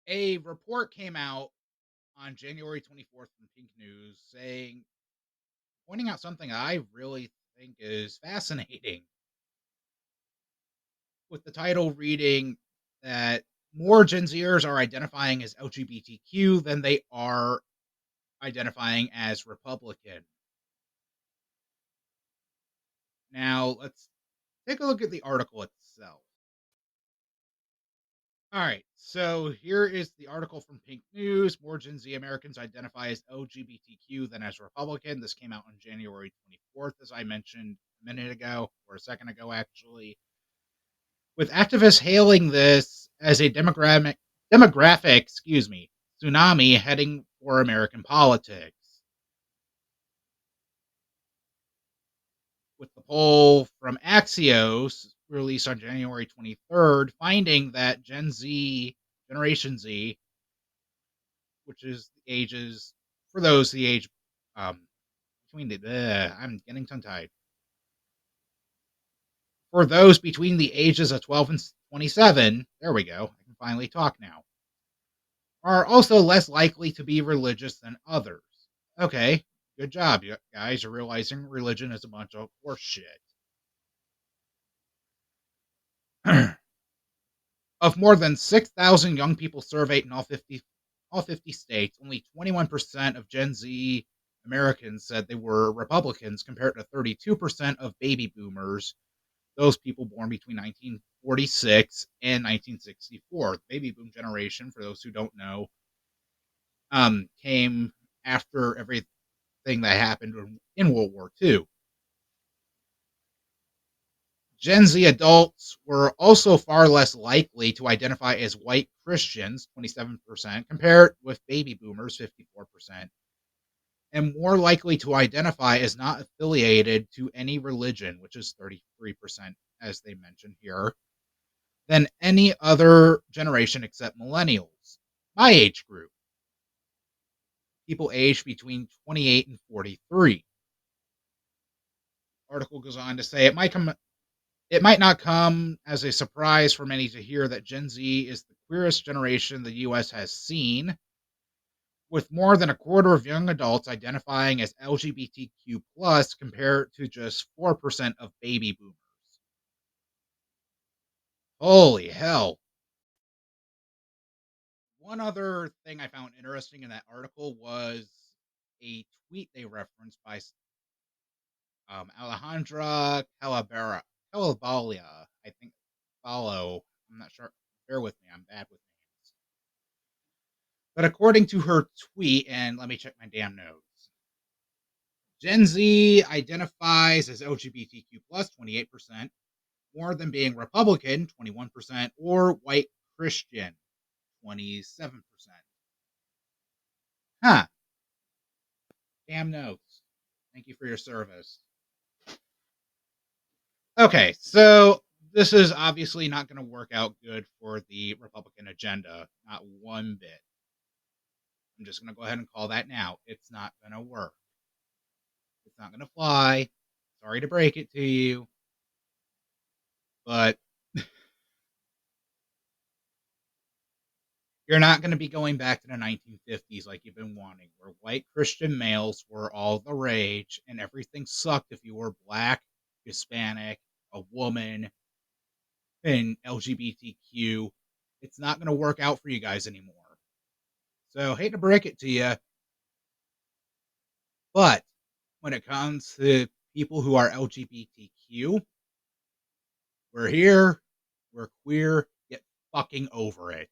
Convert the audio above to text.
A report came out on January 24th from Pink News pointing out something I really think is fascinating, with the title reading that more Gen Zers are identifying as LGBTQ than they are identifying as Republican. Now, let's take a look at the article itself. All right, so here is the article from Pink News. More Gen Z Americans identify as LGBTQ than as Republican. This came out on January 24th, as I mentioned a minute ago, or a second ago, actually. With activists hailing this as a demographic tsunami heading for American politics. With the poll from Axios released on January 23rd, finding that Generation Z, which is the ages, for those the age between I'm getting tongue tied. For those between the ages of 12 and 27, there we go, I can finally talk now, are also less likely to be religious than others. Okay, good job, you guys. Are realizing religion is a bunch of horse shit. Of more than 6,000 young people surveyed in all 50 states, only 21% of Gen Z Americans said they were Republicans, compared to 32% of baby boomers, those people born between 1946 and 1964. The baby boom generation, for those who don't know, came after everything that happened in World War II. Gen Z adults were also far less likely to identify as white Christians, 27%, compared with baby boomers, 54%, and more likely to identify as not affiliated to any religion, which is 33%, as they mentioned here, than any other generation except millennials. My age group, people aged between 28 and 43. Article goes on to say it might not come as a surprise for many to hear that Gen Z is the queerest generation the US has seen, with more than a quarter of young adults identifying as LGBTQ plus compared to just 4% of baby boomers. Holy hell. One other thing I found interesting in that article was a tweet they referenced by Alejandra Calabalia. I think follow. I'm not sure. Bear with me. I'm bad with names. But according to her tweet, and let me check my damn notes, Gen Z identifies as LGBTQ plus 28%, more than being Republican 21%, or white Christian 27%. Huh. Damn notes. Thank you for your service. Okay, so this is obviously not going to work out good for the Republican agenda. Not one bit. I'm just going to go ahead and call that now. It's not going to work. It's not going to fly. Sorry to break it to you, but you're not going to be going back to the 1950s like you've been wanting, where white Christian males were all the rage and everything sucked if you were black, Hispanic, a woman, and LGBTQ. It's not going to work out for you guys anymore. So, hate to break it to you, but when it comes to people who are LGBTQ, we're here, we're queer, get fucking over it.